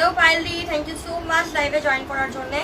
Hello Paili, thank you so much লাইভে join করার জন্য।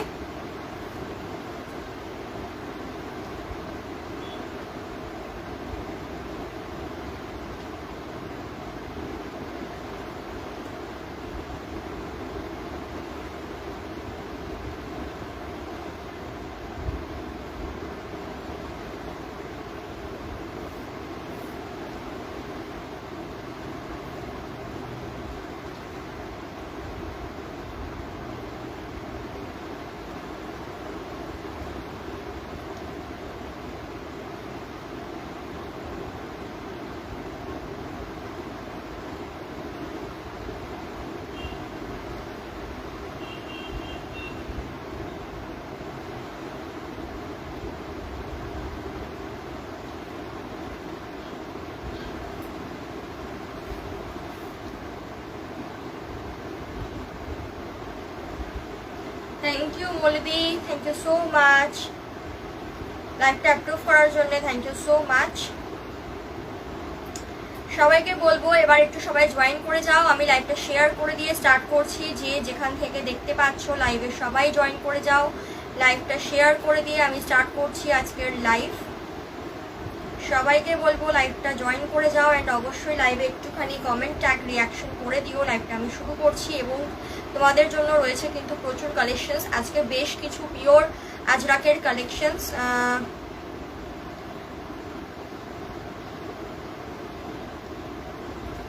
থ্যাংক ইউ মলিদি, থ্যাংক ইউ সো মাচ লাইভটা অ্যাপ্রুভ করার জন্য, থ্যাংক ইউ সো মাচ। সবাইকে বলবো এবার একটু সবাই জয়েন করে যাও। আমি লাইভটা শেয়ার করে দিয়ে স্টার্ট করছি। যে যেখান থেকে দেখতে পাচ্ছ লাইভে সবাই জয়েন করে যাও। লাইভটা শেয়ার করে দিয়ে আমি স্টার্ট করছি আজকের লাইভ। সবাইকে বলবো লাইভটা জয়েন করে যাও অ্যান্ড অবশ্যই লাইভে একটুখানি কমেন্ট ট্যাগ রিয়াকশন করে দিও। লাইভটা আমি শুরু করছি এবং তোমাদের জন্য রয়েছে কিন্তু প্রচুর কালেকশনস। আজকে বেশ কিছু পিওর আজরাকের কালেকশনস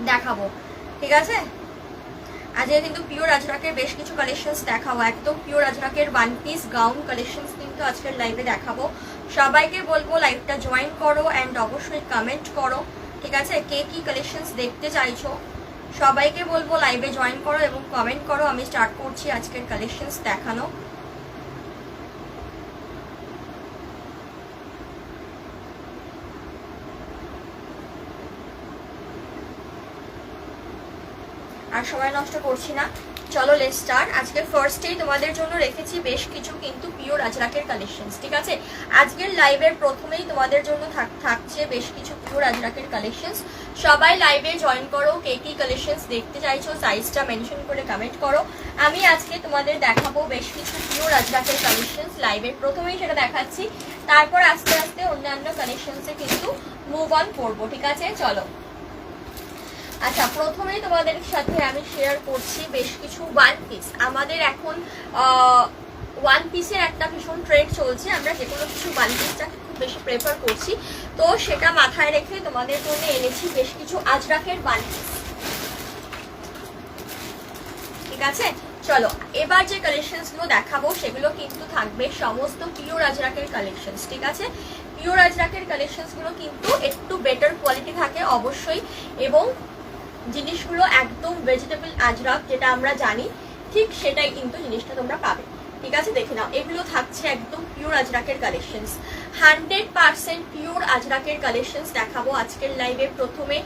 দেখাবো, ঠিক আছে? আজকে কিন্তু পিওর আজরাকের বেশ কিছু কালেকশনস দেখাবো। একদম পিওর আজরাকের ওয়ান পিস গাউন কালেকশনস কিন্তু আজকের লাইভে দেখাবো। সবাইকে বলবো লাইভটা জয়েন করো অ্যান্ড অবশ্যই কমেন্ট করো, ঠিক আছে? কে কি কালেকশনস দেখতে চাইছো সবাইকে বলবো লাইভে জয়েন করো এবং কমেন্ট করো। আমি স্টার্ট করছি আজকের কালেকশনস দেখানো। আর সময় নষ্ট করছি না, চলো লেটস স্টার্ট। আজকে ফার্স্টেই তোমাদের জন্য রেখেছি বেশ কিছু কিন্তু পিওর আজরাকের কালেকশনস, ঠিক আছে? আজকের লাইভের প্রথমেই তোমাদের জন্য থাকছে বেশ কিছু পিওর আজরাকের কালেকশনস। সবাই লাইভে জয়েন করো। কে কি কালেকশনস দেখতে চাইছো সাইজটা মেনশন করে কমেন্ট করো। আমি আজকে তোমাদের দেখাবো বেশ কিছু পিওর আজরাকের কালেকশনস। লাইভের প্রথমেই সেটা দেখাচ্ছি, তারপর আস্তে আস্তে অন্যান্য কালেকশনসে কিন্তু মুভ অন করবো, ঠিক আছে? চলো। আচ্ছা, প্রথমেই তোমাদের সাথে আমি শেয়ার করছি বেশ কিছু ওয়ান পিস। আমাদের এখন ওয়ান পিসের একটা ভীষণ ট্রেন্ড চলছে। আমরা যে কোনো কিছু ওয়ান পিসটাকে খুব বেশি প্রেফার করছি, তো সেটা মাথায় রেখে তোমাদের জন্য এনেছি বেশ কিছু আজরাকের ওয়ান পিস, ঠিক আছে? চলো, এবার যে কালেকশনসগুলো দেখাবো সেগুলো কিন্তু থাকবে সমস্ত পিওর আজরাকের কালেকশনস, ঠিক আছে? পিওর আজরাকের কালেকশনসগুলো কিন্তু একটু বেটার কোয়ালিটি থাকে অবশ্যই, এবং জিনিসগুলো একদম ভেজিটেবল আজরাক যেটা আমরা জানি ঠিক সেটাই কিন্তু জিনিসটা তোমরা পাবে, ঠিক আছে? দেখে নাও, এগুলো থাকছে একদম পিওর আজরাকের কালেকশনস। 100% পিওর আজরাকের কালেকশনস দেখাবো আজকের লাইভে। প্রথমে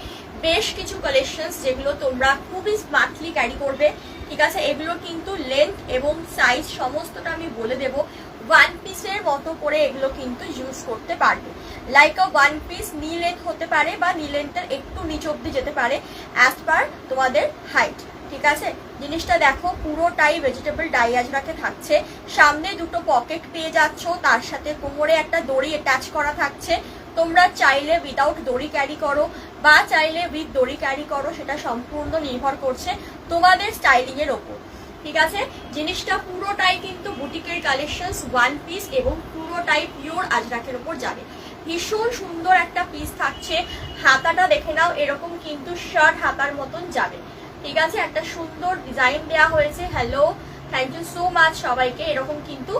বেশ কিছু কালেকশনস যেগুলো তোমরা খুবই স্মার্টলি ক্যারি করবে, ঠিক আছে? এগুলো কিন্তু লেন্থ এবং সাইজ সমস্তটা আমি বলে দেবো। ওয়ান পিসের মতো করে এগুলো কিন্তু ইউজ করতে পারবে। লাইক আ ওয়ান পিস নি লেন্থ হতে পারে বা নি লেন্থের একটু নিচ অব্দি যেতে পারে অ্যাজ পার তোমাদের হাইট, ঠিক আছে? জিনিসটা দেখো, পুরোটাই ভেজিটেবল ডাই আজরাকে থাকছে। সামনে দুটো পকেট পেয়ে যাচ্ছ, তার সাথে কোমরে একটা দড়ি অ্যাটাচ করা থাকছে। তোমরা চাইলে উইদাউট দড়ি ক্যারি করো বা চাইলে উইথ দড়ি ক্যারি করো, সেটা সম্পূর্ণ নির্ভর করছে তোমাদের স্টাইলিং এর ওপর, ঠিক আছে? জিনিসটা পুরোটাই কিন্তু বুটিকের কালেকশনস ওয়ান পিস এবং পুরোটাই পিওর আজরাকের উপর যাবে। ভীষণ সুন্দর একটা পিস থাকছে। হাতাটা দেখে নাও, এরকম কিন্তু শার্ট হাতার মতন যাবে, ঠিক আছে? একটা সুন্দর ডিজাইন দেওয়া হয়েছে। Hello, thank you so much সবাইকে। এরকম কিন্তু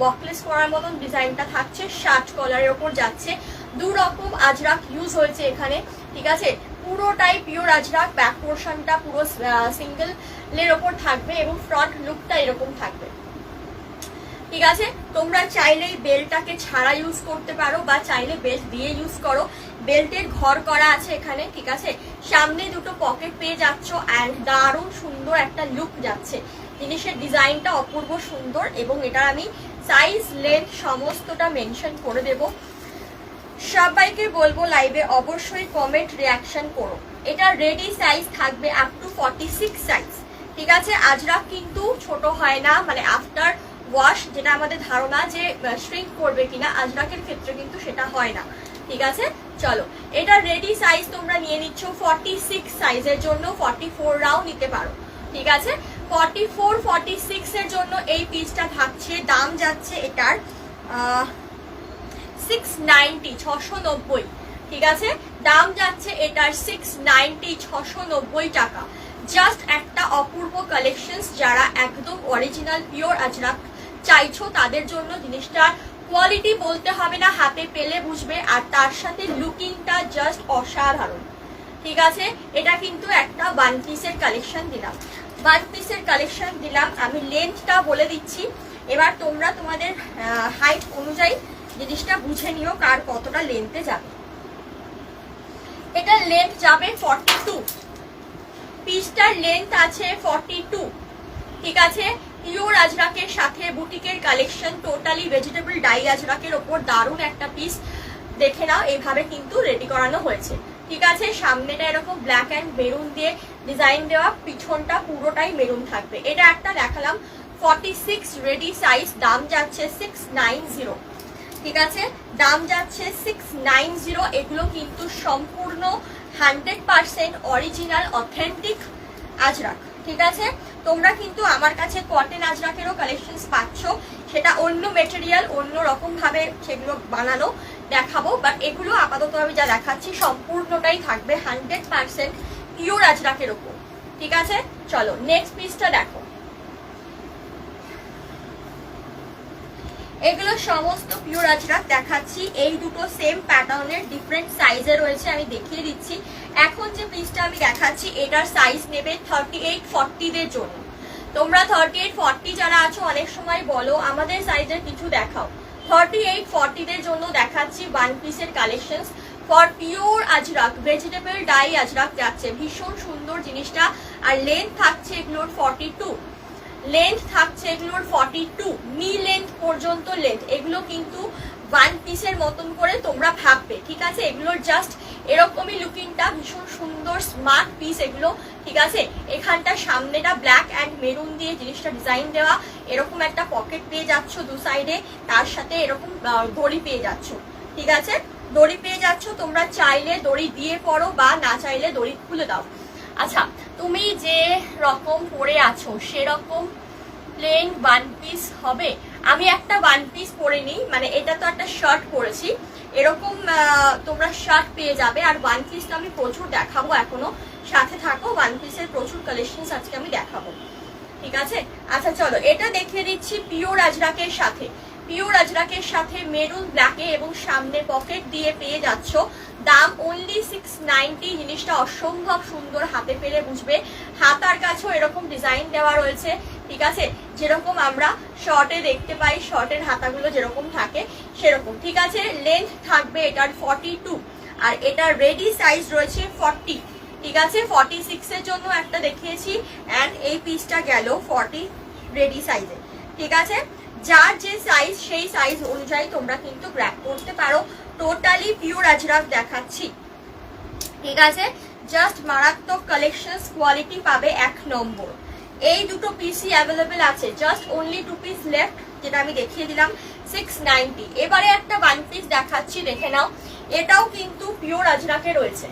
বকলেস করার মতন ডিজাইনটা থাকছে, শার্ট কলারের ওপর যাচ্ছে। দু রকম আজরাক ইউজ হয়েছে এখানে, ঠিক আছে? পুরোটাই পিওর আজরাক। ব্যাক পোর্শনটা পুরো সিঙ্গেল এর ওপর থাকবে এবং ফ্রন্ট লুকটা এরকম থাকবে, ঠিক আছে? তোমরা চাইলেই বেল্টটাকে ছাড়া ইউজ করতে পারো বা চাইলে বেল্ট দিয়ে ইউজ করো। বেল্টের ঘর করা আছে এখানে, ঠিক আছে? সামনে দুটো পকেট পেয়ে যাচ্ছ অ্যান্ড দারুণ সুন্দর একটা লুক যাচ্ছে। জিনিসের ডিজাইনটা অপূর্ব সুন্দর এবং এটার আমি সাইজ লেন্থ সমস্তটা মেনশন করে দেব। সবাইকে বলবো লাইভে অবশ্যই কমেন্ট রিয়াকশন করো। এটা রেডি সাইজ থাকবে আপ টু 46 সাইজ, ঠিক আছে। আজরাক কিন্তু ছোট হয় না, মানে আফটার ওয়াশ যেটা আমাদের ধারণা যে শ্রিঙ্ক করবে কিনা, আজরাকের ক্ষেত্রে কিন্তু সেটা হয় না। ঠিক আছে, চলো এটা রেডি সাইজ তোমরা নিয়ে নিচ্ছ 46 সাইজের জন্য, 44 রাও নিতে পারো। ঠিক আছে, 44 46 এর জন্য এই পিসটা থাকছে, দাম যাচ্ছে এটার 690 690। ঠিক আছে, দাম যাচ্ছে এটার 690 690 টাকা। জাস্ট একটা অপূর্ব কালেকশনস, যারা একদম অরিজিনাল পিওর আজরাক চাইছো তাদের জন্য জিনিসটার কোয়ালিটি বলতে হবে না, হাতে পেলে বুঝবে, আর তার সাথে লুকিংটা জাস্ট অসাধারণ। ঠিক আছে, এটা কিন্তু একটা ওয়ান পিসের কালেকশন দিলাম, ওয়ান পিসের কালেকশন দিলাম। আমি লেন্থটা বলে দিচ্ছি, এবার তোমরা তোমাদের হাইট অনুযায়ী জিনিসটা বুঝে নিও কার কতটা লেন্থে যাবে। এটা লেন্থ যাবে 42, পিসটার লেন্থ আছে 42। ঠিক আছে, পিওর আজরাকের সাথে বুটিকের কালেকশন, টোটালি ভেজিটেবল ডাই আজরাকের ওপর দারুণ একটা পিস। দেখে নাও, এইভাবে কিন্তু রেডি করানো হয়েছে। ঠিক আছে, সামনেটা এরকম ব্ল্যাক অ্যান্ড মেরুন দিয়ে ডিজাইন দেওয়া, পিছনটা পুরোটাই মেরুন থাকবে। এটা একটা দেখালাম 46 রেডি সাইজ, দাম যাচ্ছে 690। ঠিক আছে, দাম যাচ্ছে 690। এগুলো কিন্তু সম্পূর্ণ 100% অরিজিনাল অথেন্টিক আজরাক। ঠিক আছে, তোমরা কিন্তু আমার কাছে কটন আজরাকেরও কালেকশনস পাচ্ছ, সেটা অন্য মেটেরিয়াল অন্য রকম ভাবে সেগুলো বানানো দেখাবো, বাট এগুলো আপাতত আমি যা দেখাচ্ছি সম্পূর্ণটাই থাকবে 100% পিওর আজরাকের ওপর। ঠিক আছে, চলো নেক্সট পিসটা দেখো। এগুলো সমস্ত পিওর আজরাক দেখাচ্ছি, এই দুটো সেম প্যাটার্নের ডিফারেন্ট সাইজে রয়েছে, আমি দেখিয়ে দিচ্ছি। এখন যে পিসটা আমি দেখাচ্ছি এটার সাইজ নেবে 38 40 দের জন্য। তোমরা 38 40 যারা আছো অনেক সময় বলো আমাদের সাইজের কিছু দেখাও, 38 40 দের জন্য দেখাচ্ছি ওয়ান পিসের collections for pure Ajrak, vegetable die Ajrak যাচ্ছে, ভীষণ সুন্দর জিনিসটা। আর লেন্থ থাকছে এগুলোর 42, লেন্থ থাকছে এগুলোর 42, নি লেন্থ পর্যন্ত লেন্থ। এগুলো কিন্তু ওয়ান পিসের মতন করে তোমরা ভাববে। ঠিক আছে, এগুলোর জাস্ট এরকমই লুকিংটা, ভীষণ সুন্দর স্মার্ট পিস এগুলো। ঠিক আছে, এখানটা সামনেটা ব্ল্যাক অ্যান্ড মেরুন দিয়ে জিনিসটা ডিজাইন দেওয়া, এরকম একটা পকেট পেয়ে যাচ্ছ দু সাইডে, তার সাথে এরকম দড়ি পেয়ে যাচ্ছ। ঠিক আছে, দড়ি পেয়ে যাচ্ছ, তোমরা চাইলে দড়ি দিয়ে পরো বা না চাইলে দড়ি খুলে দাও। আচ্ছা, তুমি যে রকম পরে আছো সেরকম প্লেন ওয়ান পিস হবে। আমি একটা ওয়ান পিস পরে নিই, মানে এটা তো একটা শার্ট পরেছি, এরকম তোমরা শার্ট পেয়ে যাবে। আর ওয়ান পিস তো আমি প্রচুর দেখাবো, এখনো সাথে থাকো, ওয়ান পিসের প্রচুর কালেকশন আজকে আমি দেখাবো। ঠিক আছে, আচ্ছা চলো এটা দেখিয়ে দিচ্ছি পিওর আজরাকের সাথে, পিওর আজরাকের সাথে মেরুন ব্ল্যাকে এবং সামনে পকেট দিয়ে পেয়ে যাচ্ছ। দাম অনলি 690। জিনিসটা অসম্ভব সুন্দর, হাতে পেলে বুঝবে। হাতার কাছেও এরকম ডিজাইন দেওয়া রয়েছে। ঠিক আছে, যেরকম আমরা শর্টে দেখতে পাই, শর্টের হাতাগুলো যেরকম থাকে সেরকম। ঠিক আছে, লেন্থ থাকবে এটার 42, আর এটার রেডি সাইজ রয়েছে 40। ঠিক আছে, 46 এর জন্য একটা দেখিয়েছি, অ্যান্ড এই পিসটা গেল 40 রেডি সাইজে। ঠিক আছে, যার যে সাইজ সেই সাইজ অনুযায়ী তোমরা কিন্তু গ্র্যাব করতে পারো। টোটালি পিওর আজরাক দেখাচ্ছি। ঠিক আছে, জাস্ট মারাত্মক কালেকশনস, কোয়ালিটি পাবে 1 নম্বর। এই দুটো পিসই অ্যাভেলেবেল আছে, জাস্ট অনলি 2 পিস লেফট, যেটা আমি দেখিয়ে দিলাম 690। এবারে একটা ওয়ান পিস দেখাচ্ছি, দেখে নাও। এটাও কিন্তু পিওর আজরাকে রয়েছে,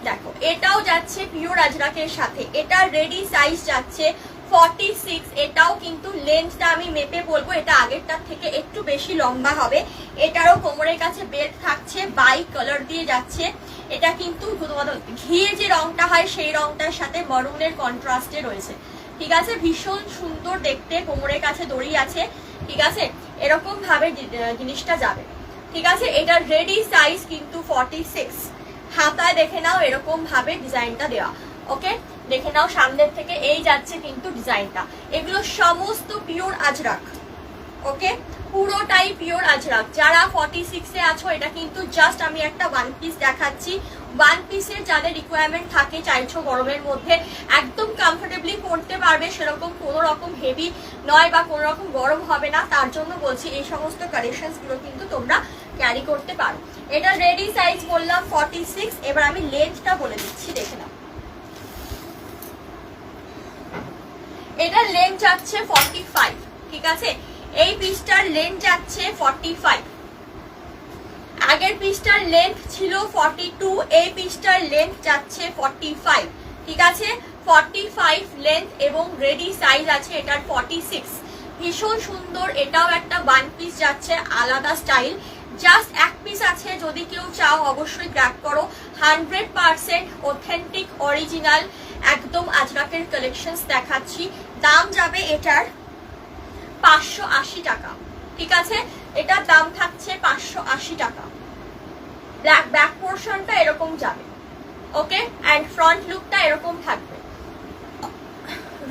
দেখো এটাও যাচ্ছে পিওর আজরাকের সাথে। এটা রেডি সাইজ যাচ্ছে 46। এটাও কিন্তু লেন্থটা আমি মেপে বলবো, এটা আগেরটার থেকে একটু বেশি লম্বা হবে। এটারও কোমরের কাছে বেল্ট থাকছে, বাই কালার দিয়ে যাচ্ছে। এটা কিন্তু ঘিয়ে যে রংটা হয় সেই রংটার সাথে মরুনের কন্ট্রাস্টে রয়েছে। ঠিক আছে, ভীষণ সুন্দর দেখতে, কোমরের কাছে দড়ি আছে। ঠিক আছে, এরকম ভাবে জিনিসটা যাবে। ঠিক আছে, এটার রেডি সাইজ কিন্তু 46। হাতায় দেখে নাও এরকম ভাবে ডিজাইনটা দেওয়া। ওকে, দেখে নাও সামনের থেকে এই যাচ্ছে কিন্তু ডিজাইনটা। এগুলো সমস্ত পিওর আজরাক। ওকে, পুরোটাই পিওর আজরাক। যারা 46 এ আছো, এটা কিন্তু জাস্ট আমি একটা ওয়ান পিস দেখাচ্ছি। ওয়ান পিসের যাদের রিকোয়ারমেন্ট থাকে, চাইছো গরমের মধ্যে একদম কমফোর্টেবলি পরতে পারবে, সেরকম কোনো রকম হেভি নয় বা কোনো রকম গরম হবে না, তার জন্য বলছি এই সমস্ত কালেকশনস গুলো কিন্তু তোমরা ক্যারি করতে পারো। এটা রেডি সাইজ বললাম 46। এবার আমি লেন্থটা বলে দিচ্ছি, দেখে নাও। এটার লেন্থ যাচ্ছে 45, ঠিক আছে? এই পিসটার লেন্থ যাচ্ছে 45, আগের পিসটার লেন্থ ছিল 42, এই পিসটার লেন্থ যাচ্ছে 45, ঠিক আছে? 45 লেন্থ এবং রেডি সাইজ আছে এটার 46। ভীষণ সুন্দর, এটাও একটা ওয়ান পিস যাচ্ছে, আলাদা স্টাইল। জাস্ট এক পিস আছে, যদি কেউ চাও অবশ্যই গ্র্যাব করো। 100% অথেন্টিক অরিজিনাল একদম আজরাকের কালেকশনস দেখাচ্ছি। দাম যাবে এটার 580 টাকা, ঠিক আছে? এটার দাম থাকছে 580 টাকা। ব্যাক পোর্শনটা এরকম যাবে, ওকে? অ্যান্ড ফ্রন্ট লুকটা এরকম থাকবে।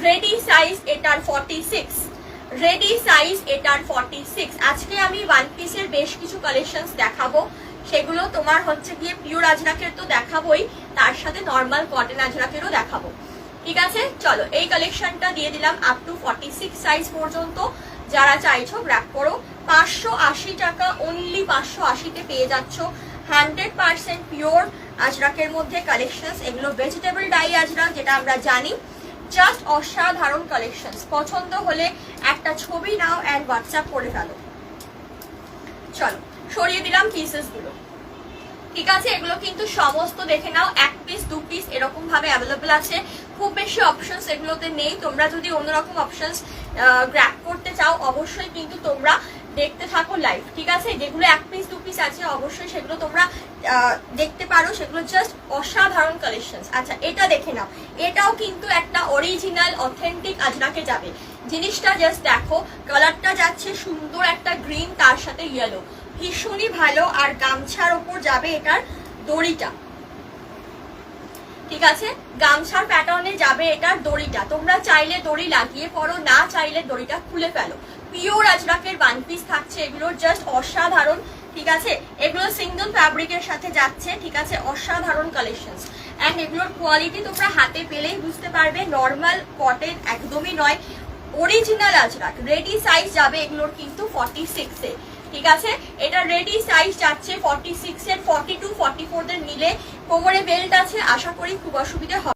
রেডি সাইজ এটার 46, রেডি সাইজ এটার 46। আজকে আমি ওয়ান পিসের বেশ কিছু কালেকশনস দেখাবো, সেগুলো তোমার হচ্ছে গিয়ে পিওর আজরাকের তো দেখাবোই, তার সাথে নর্মাল কটন আজরাকেরও দেখাবো, ঠিক আছে? চলো এই কালেকশনটা দিয়ে দিলাম আপ টু 46 সাইজ পর্যন্ত। যারা চাইছো গ্র্যাব করো। 580 টাকা, অনলি 580-তে পেয়ে যাচ্ছ 100% পিওর আজরাকের মধ্যে কালেকশনস। এগুলো ভেজিটেবল ডাই আজরাক, যেটা আমরা জানি। জাস্ট অসাধারণ কালেকশনস। পছন্দ হলে একটা ছবি নাও অ্যান্ড হোয়াটসঅ্যাপ করে ফেলো। চলো সরিয়ে দিলাম পিসেস গুলো, ঠিক আছে? এগুলো কিন্তু সমস্ত দেখে নাও, এক পিস দু পিস এরকম ভাবে অ্যাভেলেবল আছে। খুব বেশি অপশনস এগুলোতে নেই। তোমরা যদি অন্যরকম অপশনস গ্র্যাব করতে চাও অবশ্যই কিন্তু তোমরা দেখতে থাকো লাইভ, ঠিক আছে? যেগুলো এক পিস দু পিস আছে অবশ্যই সেগুলো তোমরা দেখতে পারো, সেগুলো জাস্ট অসাধারণ কালেকশনস। আচ্ছা এটা দেখে নাও, এটাও কিন্তু একটা অরিজিনাল অথেন্টিক আজরাকে যাবে। জিনিসটা জাস্ট দেখো, কালারটা যাচ্ছে সুন্দর একটা গ্রিন, তার সাথে ইয়েলো, ভীষণই ভালো। আর গামছার ওপর যাবে এটার দড়িটা, ঠিক আছে? গামছার প্যাটার্নে যাবে এটার দড়িটা। তোমরা চাইলে দড়ি লাগিয়ে পরো, না চাইলে দড়িটা খুলে ফেলো। পিওর আজরাকের ওয়ান পিস থাকছে এগুলো, জাস্ট অসাধারণ, ঠিক আছে? এগুলো সিঙ্গেল ফ্যাব্রিকের সাথে যাচ্ছে, ঠিক আছে? অসাধারণ কালেকশনস। অ্যান্ড এগুলোর কোয়ালিটি তোমরা হাতে পেলেই বুঝতে পারবে, নর্মাল কটন একদমই নয়, অরিজিনাল আজরাক। রেডি সাইজ যাবে এগুলোর কিন্তু 46-এ, ঠিক আছে? এটা রেডি সাইজ যাচ্ছে 46-এর। 42 44 মিলে কোমরে বেল্ট আছে, আশা করি খুব অসুবিধা হবে।